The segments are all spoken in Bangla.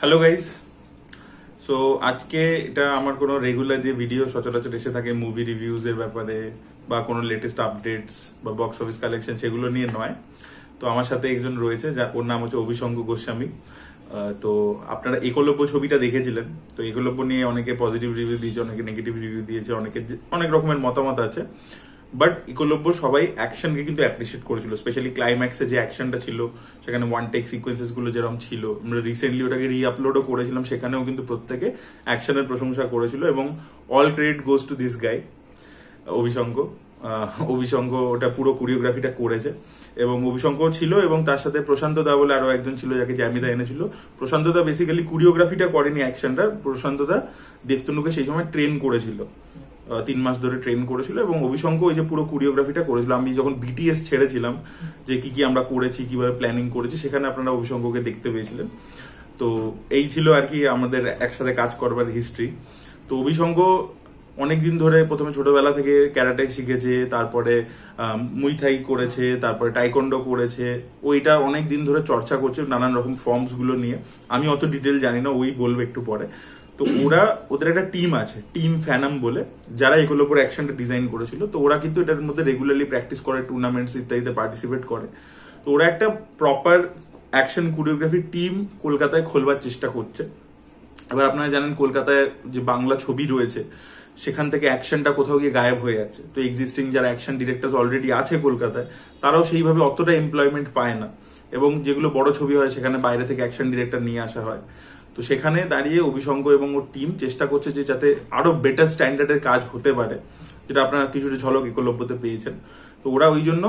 Hello guys. সো আজকে এটা আমার কোনো রেগুলার যে ভিডিও সচরাচর এসে থাকে মুভি রিভিউজ এর ব্যাপারে বা কোনো লেটেস্ট আপডেটস বা বক্স অফিস কালেকশন সেগুলো নিয়ে নয়। তো আমার সাথে একজন রয়েছে, যা ওর নাম হচ্ছে অভিশঙ্ক গোস্বামী। তো আপনারা একলব্য ছবিটা দেখেছিলেন, তো একলব্য নিয়ে অনেকে পজিটিভ রিভিউ দিয়েছে, অনেকে নেগেটিভ রিভিউ দিয়েছে, অনেকে অনেক রকমের মতামত আছে। বাট একলব্য সবাই অ্যাকশনকে কিন্তু অ্যাপ্রিসিয়েট করেছিল, স্পেশালি ক্লাইম্যাক্সে যে অ্যাকশনটা ছিল, সেখানে ওয়ান টেক সিকোয়েন্সেস গুলো যেরকম ছিল, আমরা রিসেন্টলি ওটাকে রি আপলোডও করেছিলাম, সেখানেও কিন্তু প্রত্যেকে অ্যাকশনের প্রশংসা করেছিল। এবং all credit goes to this guy Abhishank. Abhishank ওটা পুরো কোরিওগ্রাফিটা করেছে এবং অভিশঙ্ক ছিল, এবং তার সাথে প্রশান্ত দা বলে আরো একজন ছিল যাকে জ্যামিদা এনেছিল। প্রশান্ত দা বেসিক্যালি কোরিওগ্রাফিটা করেনি অ্যাকশনটা, প্রশান্ত দা দেবতনুকে সেই সময় ট্রেন করেছিল, 3 মাস ধরে ট্রেন করেছিল, এবং অভিশঙ্ক ওই যে পুরো কোরিওগ্রাফিটা করেছিল। আমি যখন বিটিএস ছেড়েছিলাম যে কি কি আমরা করেছি, কিভাবে প্ল্যানিং করেছি, সেখানে আপনারা অভিশঙ্ককে দেখতে পেয়েছিলেন। তো এই ছিল আর কি আমাদের একসাথে কাজ করবার হিস্ট্রি। তো অভিশঙ্ক অনেকদিন ধরে প্রথমে ছোটবেলা থেকে ক্যারাটে শিখেছে, তারপরে মুইথাই করেছে, তারপরে টাইকন্ডো করেছে। ওইটা অনেক দিন ধরে চর্চা করছে নানান রকম ফর্মস গুলো নিয়ে। আমি অত ডিটেল জানি না, ওই বলবে একটু পরে। তো ওদের একটা টিম আছে, টিম ফ্যানাম বলে, যারা এগুলোর উপর অ্যাকশনটা ডিজাইন করেছিল। তো ওরা কিন্তু এটার মধ্যে রেগুলারলি প্র্যাকটিস করে, টুর্নামেন্টস ইত্যাদিতে পার্টিসিপেট করে। তো ওরা একটা প্রপার অ্যাকশন কোরিওগ্রাফি টিম কলকাতায় খোলবার চেষ্টা করছে। এবার আপনারা জানেন কলকাতায় যে বাংলা ছবি রয়েছে, সেখান থেকে অ্যাকশনটা কোথাও গিয়ে গায়েব হয়ে যাচ্ছে। তো এক্সিস্টিং যারা অ্যাকশন ডিরেক্টর অলরেডি আছে কলকাতায়, তারাও সেইভাবে অতটা এমপ্লয়মেন্ট পায় না, এবং যেগুলো বড় ছবি হয় সেখানে বাইরে থেকে অ্যাকশন ডিরেক্টর নিয়ে আসা হয়। তো সেখানে দাঁড়িয়ে অভিশঙ্ক এবং ওর টিম চেষ্টা করছে যে যাতে আরো বেটার স্ট্যান্ডার্ডের কাজ হতে পারে, যেটা আপনারা কিছুটা ঝলক একলব্যতে পেয়েছেন। তো ওরা ওই জন্য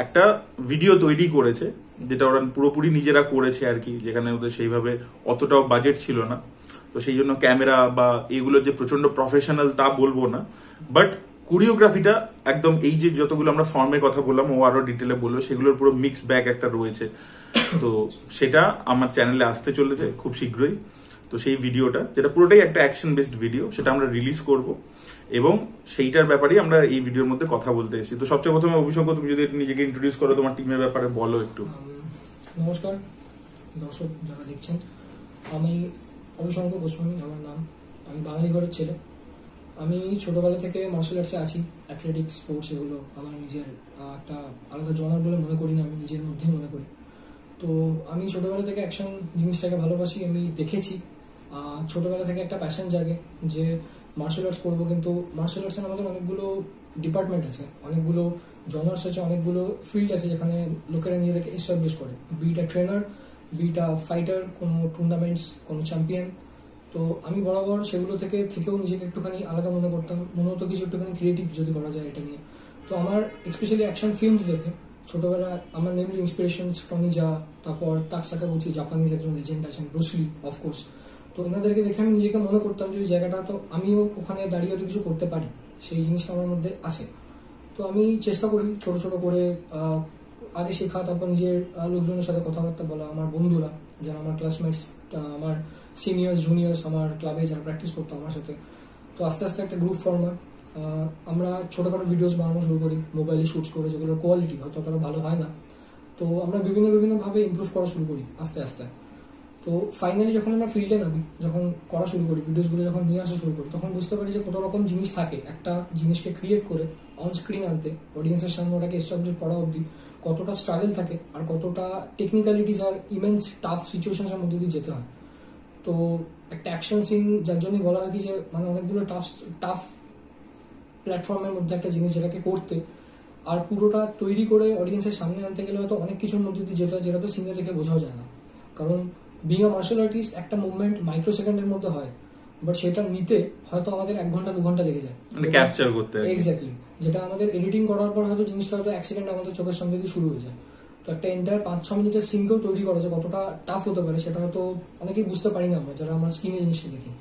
একটা ভিডিও তৈরি করেছে, যেটা ওরা পুরোপুরি নিজেরা করেছে আর কি, যেখানে ওদের সেইভাবে অতটাও বাজেট ছিল না। তো সেই জন্য ক্যামেরা বা এগুলো যে প্রচন্ড প্রফেশনাল তা বলবো না, বাট কোরিওগ্রাফিটা একদম এই যে যতগুলো আমরা ফর্মের কথা বললাম, ও আরো ডিটেলে বললো, সেগুলোর পুরো মিক্স ব্যাগ একটা রয়েছে। তো সেটা আমার চ্যানেলে আসতে চলেছে খুব শীঘ্রই। তো সেই ভিডিওটা, যেটা পুরোটাই একটা অ্যাকশন বেসড ভিডিও, সেটা আমরা রিলিজ করব, এবং সেইটার ব্যাপারেই আমরা এই ভিডিওর মধ্যে কথা বলতে এসেছি। তো সবচেয়ে প্রথমে অভিষেক, তুমি যদি নিজেকে ইন্ট্রোডিউস করো, তোমার টিমের ব্যাপারে বলো একটু। নমস্কার দর্শক যারা দেখছেন, আমি অভিশঙ্ক গোস্বামী আমার নাম। আমি বাঙালি ঘরের ছেলে। আমি ছোটবেলা থেকে মার্শাল আর্টসে আছি, অ্যাথলেটিক্স, স্পোর্টস, এগুলো আমার নিজের একটা আলাদা জনার বলে মনে করি না, আমি নিজের মধ্যেই মনে করি। তো আমি ছোটবেলা থেকে অ্যাকশন জিনিসটাকে ভালোবাসি। আমি দেখেছি ছোটবেলা থেকে একটা প্যাশন জাগে যে মার্শাল আর্টস করবো, কিন্তু মার্শাল আর্টসের আমাদের অনেকগুলো ডিপার্টমেন্ট আছে, অনেকগুলো জনার্স আছে, অনেকগুলো ফিল্ড আছে যেখানে লোকেরা নিজেদেরকে এস্টাবলিশ করে, বিটা ট্রেনার, বিটা ফাইটার, কোনো টুর্নামেন্টস, কোনো চ্যাম্পিয়ন। তো আমি বরাবর সেগুলো থেকেও নিজেকে একটুখানি আলাদা মনে করতাম, মনে হতো কিছু একটুখানি ক্রিয়েটিভ যদি করা যায় এটা নিয়ে। তো আমার স্পেশালি অ্যাকশন ফিল্মস দেখে ছোটবেলায় আমার নেমলি ইন্সপিরেশনস টনি জা, তারপর তাক সাকাগুচি, জাপানিজ একজন লেজেন্ড আছেন, ব্রুসলি অফকোর্স। তো এনাদেরকে দেখে আমি নিজেকে মনে করতাম যে ওই জায়গাটা তো আমিও ওখানে দাঁড়িয়ে হয়তো কিছু করতে পারি, সেই জিনিসটা আমার মধ্যে আছে। তো আমি চেষ্টা করি ছোট ছোট করে আগে শেখা, তারপর নিজের লোকজনের সাথে কথাবার্তা বলা, আমার বন্ধুরা যারা আমার ক্লাসমেটস, আমার সিনিয়র্স জুনিয়র্স, আমার ক্লাবে যারা প্র্যাকটিস করতো আমার সাথে। তো আস্তে আস্তে একটা গ্রুপ ফর্ম হয়। আমরা ছোটোখাটো ভিডিওস বানানো শুরু করি, মোবাইলে শ্যুটস করে, যেগুলোর কোয়ালিটি হয়তো অতটা ভালো হয় না। তো আমরা বিভিন্নভাবে ইমপ্রুভ করা শুরু করি আস্তে আস্তে। তো ফাইনালি যখন আমরা ফিল্ডে নামি, যখন করা শুরু করি, ভিডিওসগুলো যখন নিয়ে আসা শুরু করি, তখন বুঝতে পারি যে কত রকম জিনিস থাকে একটা জিনিসকে ক্রিয়েট করে অন স্ক্রিন আনতে, অডিয়েন্সের সামনে ওটাকে এস্টাবলিশ করা অবধি কতটা স্ট্রাগল থাকে, আর কতটা টেকনিক্যালিটিস আর ইমেন্স টাফ সিচুয়েশনের মধ্যে দিয়ে যেতে হয়। তো একটা অ্যাকশন সিন যার জন্যই বলা হয় কি যে মানে অনেকগুলো টাফ প্ল্যাটফর্মের মধ্যে একটা জিনিস যেটাকে করতে আর পুরোটা তৈরি করে অডিয়েন্সের সামনে আনতে গেলে হয়তো অনেক কিছুর মধ্যে দিয়ে যেতে হয়, যেটা তো সিনে দেখে বোঝাও যায় না। কারণ বিং আ মার্শাল আর্টিস্ট একটা মুভমেন্ট মাইক্রো সেকেন্ডের মধ্যে হয়, বাট সেটা নিতে হয়তো আমাদের 1 ঘন্টা 2 ঘন্টা লেগে যায় ক্যাপচার করতে। এক্স্যাক্টলি, যেটা আমাদের এডিটিং করার পর হয়তো জিনিসটা হয়তো 1 সেকেন্ড আমাদের চোখের সামনে দিয়ে শুরু হয়ে যায়। তো একটা এন্টায়ার 5-6 মিনিটের সিনকেও তৈরি করা যে কতটা টাফ হতে পারে, সেটা হয়তো অনেকেই বুঝতে পারি না আমরা যারা আমার স্ক্রিনে জিনিসটা দেখি।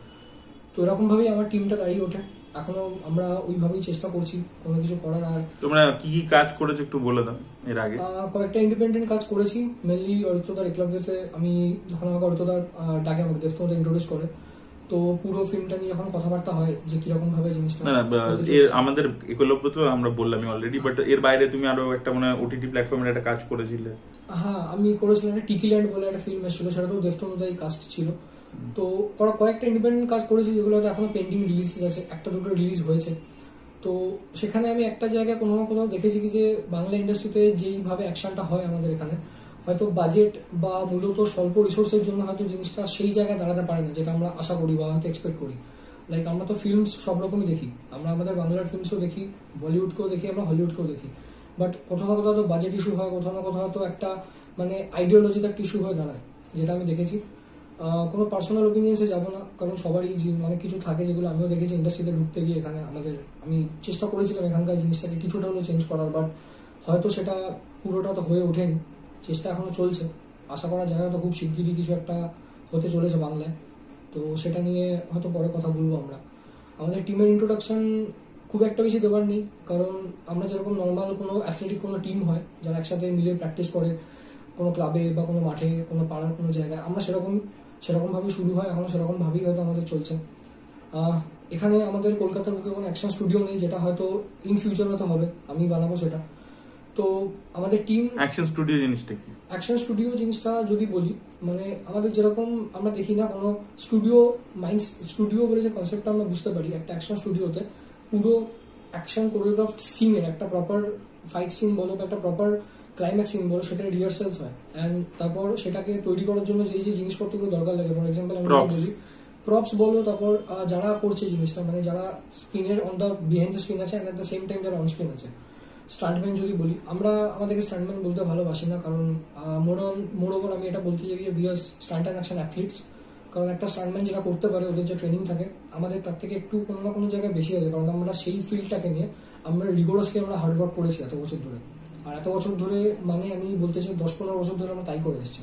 তো এরকম ভাবেই আমার টিমটা দাঁড়িয়ে ওঠে। এখনো আমরা ওইভাবেই চেষ্টা করছি কোনো কিছু করার। আর তোমরা কি কি কাজ করেছো একটু বলে দাও। এর আগে কয়েকটা ইন্ডিপেন্ডেন্ট কাজ করেছি, মেনলি অরিত্রদার একলব্যতে। আমি যখন আমাকে অরিত্রদার ডাকে, আমাকে দেবতমতে ইন্ট্রোডিউস করে, তো পুরো ফিল্মটা নিয়ে যখন কথাবার্তা হয় যে কিরকম ভাবে জিনিসটা না আমাদের একলব্য তো আমরা বললামই অলরেডি, বাট এর বাইরে তুমি আরো একটা মানে ওটিটি প্ল্যাটফর্মের একটা কাজ করেছিলে। হ্যাঁ, আমি করেছিলাম একটা টিকিল্যান্ড বলে একটা ফিল্ম এসেছিল, সেটা তো দেবতন উদয় কাস্ট ছিল। তো কয়েকটা ইন্ডিপেন্ডেন্ট কাজ করেছি যেগুলো এখনো পেন্ডিং রিলিজ আছে, একটা দুটো রিলিজ হয়েছে। তো সেখানে আমি একটা জায়গায় কোনো না কোথাও দেখেছি কি যে বাংলা ইন্ডাস্ট্রিতে যেইভাবে অ্যাকশনটা হয় আমাদের এখানে, হয়তো বাজেট বা মূলত স্বল্প রিসোর্সের জন্য হয়তো জিনিসটা সেই জায়গায় দাঁড়াতে পারে না যেটা আমরা আশা করি বা হয়তো এক্সপেক্ট করি। লাইক আমরা তো ফিল্মস সব রকমই দেখি, আমরা আমাদের বাংলার ফিল্মসও দেখি, বলিউডকেও দেখি, আমরা হলিউডকেও দেখি। বাট কোথাও না কোথাও তো বাজেট ইস্যু হয়, কোথাও না কোথাও তো একটা মানে আইডিওলজিতে একটা ইস্যু হয়ে দাঁড়ায়, যেটা আমি দেখেছি। কোনো পার্সোনাল ওপিনিয়ন্সে যাবো না, কারণ সবারই অনেক কিছু থাকে যেগুলো আমিও দেখেছি ইন্ডাস্ট্রিতে ঢুকতে গিয়ে। এখানে আমি চেষ্টা করেছিলাম এখানকার জিনিসটাকে কিছুটা হলেও চেঞ্জ করার, বাট হয়তো সেটা পুরোটা তো হয়ে ওঠেনি, চেষ্টা এখনো চলছে। আশা করা যায় হয়তো খুব শিগগিরই কিছু একটা হতে চলেছে বাংলায়, তো সেটা নিয়ে হয়তো পরে কথা বলবো। আমরা আমাদের টিমের ইন্ট্রোডাকশন খুব একটা বেশি দেওয়ার নেই, কারণ আমরা যেরকম নর্মাল কোনো অ্যাথলেটিক কোনো টিম হয় যারা একসাথে মিলে প্র্যাকটিস করে কোনো ক্লাবে বা কোনো মাঠে, কোনো পাড়ার কোনো জায়গায়, আমরা সেরকমভাবে শুরু হয়, এখনো সেরকমভাবেই হয়তো আমাদের চলছে। এখানে আমাদের কলকাতার বুকে কোনো অ্যাকশন স্টুডিও নেই, যেটা হয়তো ইন ফিউচার হয়তো হবে, আমি বানাবো সেটা। তো আমাদের টিম অ্যাকশন স্টুডিও জিনিসটা কি? অ্যাকশন স্টুডিও জিনিসটা যদি বলি, মানে আমাদের যেরকম আমরা দেখি না কোনো স্টুডিও বলে যে কনসেপ্টটা আমরা বুঝতে পারি, একটা অ্যাকশন স্টুডিওতে পুরো অ্যাকশন কোরিওগ্রাফড সিনের একটা প্রপার ফাইট সিন বলো বা একটা প্রপার ক্লাইম্যাক্স সিন বলো, সেটা রিহার্সালস হয়। অ্যান্ড তারপর সেটাকে তৈরি করার জন্য যে জিনিসপত্রগুলো দরকার লাগে, ফর এক্সাম্পল আমি বলি প্রপস বলো, তারপর যারা করছে জিনিসটা, মানে যারা স্ক্রিনের on the behind the screen আছে and at the same time যারা অন স্ক্রিন আছে। স্টান্টম্যান যদি বলি, আমাদেরকে স্টান্টম্যান বলতে ভালোবাসি না, কারণ মোর ওভার আমি এটা বলতে চাই we are stunt and action athletes. কারণ একটা স্টান্টম্যান যেটা করতে পারে, ওদের যে ট্রেনিং থাকে আমাদের তার থেকে একটু কোনো না কোনো জায়গায় বেশি আছে, কারণ আমরা সেই ফিল্ডটাকে নিয়ে আমরা রিগোরাসলি আমরা হার্ডওয়ার্ক করেছি এত বছর ধরে। আর এত বছর ধরে মানে আমি বলতে চাই 10-15 বছর ধরে আমরা তাই করে এসেছি।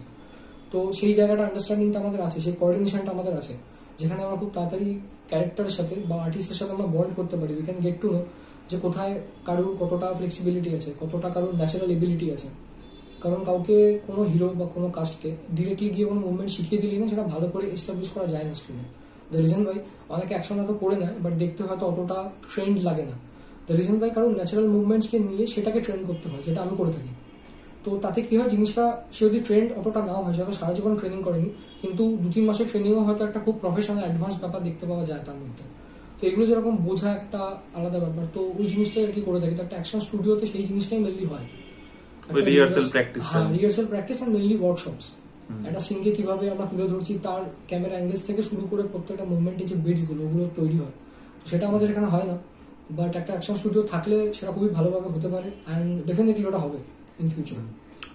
তো সেই জায়গাটা আন্ডারস্ট্যান্ডিংটা আমাদের আছে, সেই কোঅর্ডিনেশনটা আমাদের আছে, যেখানে আমরা খুব তাড়াতাড়ি ক্যারেক্টারের সাথে বা আর্টিস্টের সাথে আমরা বন্ড করতে পারি। We can get to know যে কোথায় কারোর কতটা ফ্লেক্সিবিলিটি আছে, কতটা কারোর ন্যাচারাল এবিলিটি আছে। কারণ কাউকে কোনো হিরো বা কোনো কাস্টকে ডিরেক্টলি গিয়ে কোনো মুভমেন্ট শিখিয়ে দিলেই না সেটা ভালো করে এস্টাবলিশ করা যায় না স্ক্রিনে। দ্য রিজন ওয়াই অনেকে অ্যাকশন হয়তো করে নেয়, বাট দেখতে হয়তো অতটা ট্রেন্ড লাগে না। দ্য রিজন ওয়াই কারণ ন্যাচারাল মুভমেন্টসকে নিয়ে সেটাকে ট্রেন করতে হয়, যেটা আমি করে থাকি। তো তাতে কি হয়, জিনিসটা সে যদি ট্রেন্ড অতটা নাও হয়, হয়তো সারা জীবন ট্রেনিং করেনি, কিন্তু 2-3 মাসের ট্রেনিংও হয়তো একটা খুব প্রফেশনাল অ্যাডভান্স ব্যাপার দেখতে পাওয়া যায় তার মধ্যে। তো এগুলো যেরকম বোঝা একটা আলাদা ব্যাপার, তো ওই জিনিসটাই আর কি করে থাকি। তো একটা অ্যাকশন স্টুডিওতে সেই জিনিসটাই মেনলি হয়, rehearsal practice and mainly workshops. একটা সিনকে কিভাবে আমরা তুলে ধরছি, তার ক্যামেরা অ্যাঙ্গেলস থেকে শুরু করে প্রত্যেকটা মুভমেন্টে যে বিটস গুলো ওগুলো তৈরি হয়, সেটা আমাদের এখানে হয় না। বাট একটা অ্যাকশন স্টুডিও থাকলে সেটা খুবই ভালোভাবে হতে পারে, অ্যান্ড ডেফিনেটলি ওটা হবে ইন ফিউচার।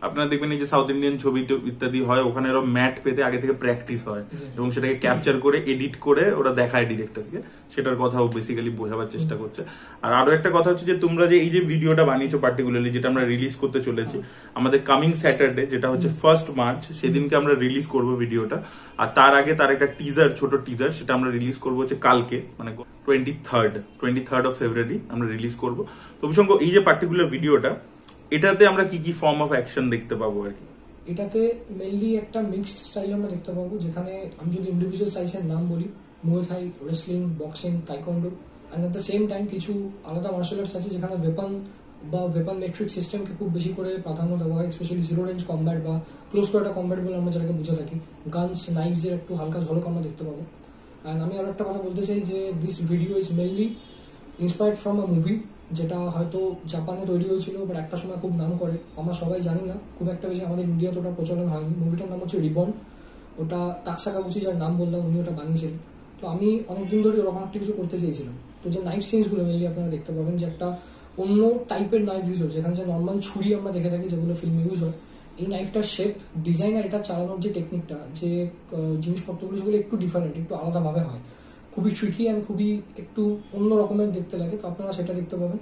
আপনারা দেখবেন এই যে সাউথ ইন্ডিয়ান ছবি ইত্যাদি হয়, ওখানে ওরা ম্যাট পেতে আগে থেকে প্র্যাকটিস হয় এবং সেটাকে ক্যাপচার করে এডিট করে ওরা দেখায় ডিরেক্টরকে, সেটার কথাও বেসিক্যালি বোঝাবার চেষ্টা করছে। আর আরো একটা কথা হচ্ছে যে তোমরা যে এই যে ভিডিওটা বানিয়েছো পার্টিকুলারলি, যেটা আমরা রিলিজ করতে চলেছি আমাদের কামিং স্যাটারডে, যেটা হচ্ছে 1 মার্চ, সেদিনকে আমরা রিলিজ করব ভিডিওটা। আর তার আগে তার একটা টিজার, ছোট টিজার, সেটা আমরা রিলিজ করবো হচ্ছে কালকে, মানে 23rd অফ ফেব্রুয়ারি আমরা রিলিজ করবো। তো অভিষঙ্গ, এই যে পার্টিকুলার ভিডিওটা, এটাতে আমরা কি কি ফর্ম অফ অ্যাকশন দেখতে পাবো আর কি? এটাতে মেনলি একটা মিক্সড স্টাইল আমরা দেখতে পাবো, যেখানে আমি যদি ইন্ডিভিজুয়াল সাইজের নাম বলি, Muay Thai, wrestling, boxing, taekwondo, and at the same time কিছু আলাদা মার্শাল আর্টস আছে যেখানে ওয়েপন মেট্রিক সিস্টেমকে খুব বেশি করে প্রাধান্য দেওয়া হয়, স্পেশালি জিরো রেঞ্জ কম্ব্যাট বা ক্লোজ কোয়ার্টার কম্ব্যাট বলে আমরা যেটাকে বুঝে থাকি। গানস, নাইভসের একটু হালকা ঝলক আমরা দেখতে পাবো। অ্যান্ড আমি আরো একটা কথা বলতে চাই যে this video is mainly inspired from a movie, যেটা হয়তো জাপানে তৈরি হয়েছিল, বাট একটা সময় খুব নাম করে, আমরা সবাই জানি না, খুব একটা বেশি আমাদের ইন্ডিয়াতে ওটা প্রচলন হয়নি। মুভিটার নাম হচ্ছে রিবর্ন। ওটা তাকসাকাগুচি যার নাম বললাম, উনি ওটা বানিয়েছিলেন। তো আমি অনেকদিন ধরে ওরকম একটা কিছু করতে চেয়েছিলাম। তো যে নাইফ সিনসগুলো মেনলি আপনারা দেখতে পাবেন যে একটা অন্য টাইপের নাইফ ইউজ হয়, যেখানে যে নর্মাল ছুরি আমরা দেখে থাকি যেগুলো ফিল্মে ইউজ হয়, এই নাইফটার শেপ, ডিজাইন আর এটা চালানোর যে টেকনিকটা, যে জিনিসপত্রগুলো সেগুলো একটু ডিফারেন্ট, একটু আলাদাভাবে হয়, খুবই ট্রিকি অ্যান্ড খুবই একটু অন্য রকমের দেখতে লাগে। তো আপনারা সেটা দেখতে পাবেন।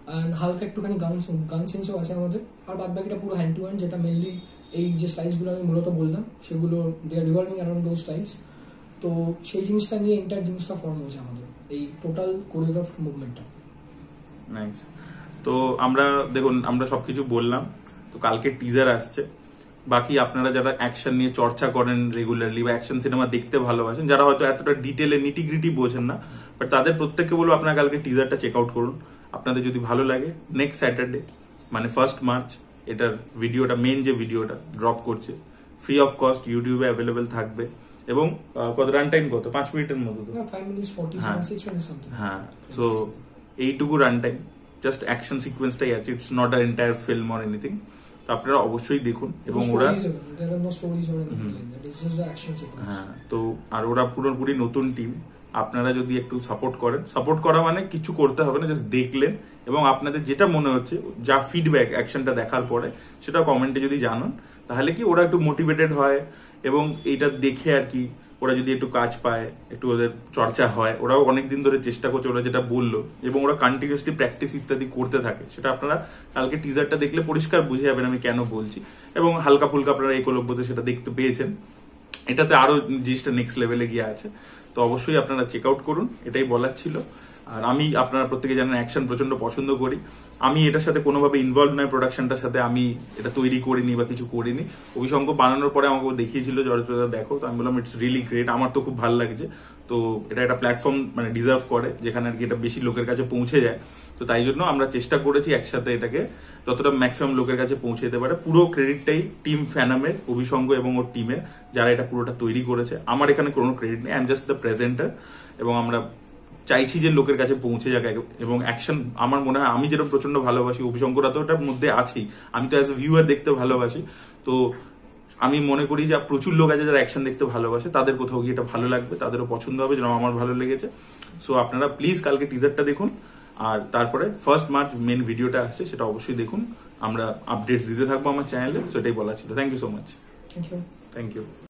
অ্যান্ড হালকা একটুখানি গান সেন্সও আছে আমাদের। আর বাদ বাকিটা পুরো হ্যান্ড টু হ্যান্ড, যেটা মেনলি এই যে স্টাইলসগুলো আমি মূলত বললাম সেগুলো দে আর রিভলভিং অ্যারাউন্ড দোজ স্টাইলস। তো সেই জিনিসটা নিয়ে এন্টায়ার জিনিসটা ফর্ম হয়েছে আমাদের এই টোটাল কোরিওগ্রাফড মুভমেন্টটা। নাইস। তো আমরা দেখুন, আমরা সবকিছু বললাম, তো কালকে টিজার আসছে, বাকি আপনারা যারা অ্যাকশন নিয়ে চর্চা করেন রেগুলারলি বা অ্যাকশন সিনেমা দেখতে ভালোবাসেন, যারা হয়তো এতটা ডিটেলে নিটিগ্রিটি বোঝেন না, বাট তাদের প্রত্যেককে বলবো আপনারা কালকে টিজারটা চেক আউট করুন। আপনাদের যদি ভালো লাগে নেক্সট স্যাটারডে মানে 1 মার্চ এটার ভিডিওটা, মেন যে ভিডিওটা ড্রপ করছে, ফ্রি অফ কস্ট ইউটিউবে অ্যাভেলেবেল থাকবে। এবং কত রান টাইম, কত 5 মিনিটের মতো তো, 5 minutes 47 6 minutes something। হ্যাঁ, সো এইটুকু রান টাইম, জাস্ট অ্যাকশন সিকোয়েন্সটাই আছে, it's not a entire film or anything. তো আপনারা অবশ্যই দেখুন। এবং ওরা হ্যাঁ, তো আর ওরা পুরোপুরি নতুন টিম। আপনারা যদি একটু সাপোর্ট করেন, সাপোর্ট করা মানে কিছু করতে হবে না, জাস্ট দেখলেন এবং আপনাদের যেটা মনে হচ্ছে, যা ফিডব্যাক অ্যাকশনটা দেখার পরে সেটা কমেন্টে যদি জানান, তাহলে কি ওরা একটু মোটিভেটেড হয় এবং এইটা দেখে আর কি ওরা যদি একটু কাজ পায়, একটু ওদের চর্চা হয়, ওরাও অনেকদিন ধরে চেষ্টা করছে, ওরা যেটা বললো, এবং ওরা কন্টিনিউসলি প্র্যাকটিস ইত্যাদি করতে থাকে। সেটা আপনারা কালকে টিজারটা দেখলে পরিষ্কার বুঝে যাবেন আমি কেন বলছি। এবং হালকা ফুলকা আপনারা একলব্যতে সেটা দেখতে পেয়েছেন, এটাতে আরো জিনিসটা নেক্সট লেভেলে গিয়ে আছে। তো অবশ্যই আপনারা চেক আউট করুন, এটাই বলার ছিল। আর আমি, আপনারা প্রত্যেকে জানেন, অ্যাকশন প্রচন্ড পছন্দ করি। আমি এটার সাথে কোনোভাবে ইনভলভ নয়, প্রোডাকশনটার সাথে আমি এটা তৈরি করিনি বা কিছু করিনি। অভিশঙ্ক বানানোর পরে আমাকে দেখিয়েছিল জড়চদা দেখো, তো আমি বললাম ইটস রিয়েলি গ্রেট, আমার তো খুব ভালো লাগছে। তো এটা একটা প্ল্যাটফর্ম মানে ডিজার্ভ করে, যেখানে আর কি এটা বেশি লোকের কাছে পৌঁছে যায়। তো তাই জন্য আমরা চেষ্টা করেছি একসাথে এটাকে যতটা ম্যাক্সিমাম লোকের কাছে পৌঁছে যেতে পারে। পুরো ক্রেডিটটাই টিম ফ্যানামের, অভিশঙ্ক এবং ওর টিমের, যারা এটা পুরোটা তৈরি করেছে। আমার এখানে কোনো ক্রেডিট নেই, I am just the presenter. এবং আমরা চাইছি যে লোকের কাছে পৌঁছে যাক। এবং অ্যাকশন আমার মনে হয় আমি যেটা প্রচন্ড ভালোবাসি, অভিশঙ্করা তো ওটার মধ্যে আছেই, আমি তো অ্যাজ এ ভিউয়ার দেখতে ভালোবাসি। তো আমি মনে করি যে প্রচুর লোক আছে যারা অ্যাকশন দেখতে ভালোবাসে, তাদের কোথাও গিয়ে এটা ভালো লাগবে, তাদেরও পছন্দ হবে, যেন আমার ভালো লেগেছে। সো আপনারা প্লিজ কালকে টিজারটা দেখুন, আর তারপরে 1 মার্চ মেন ভিডিওটা আসছে, সেটা অবশ্যই দেখুন। আমরা আপডেটস দিতে থাকবো আমার চ্যানেলে, সেটাই বলা ছিল। Thank you so much. Thank you. Thank you.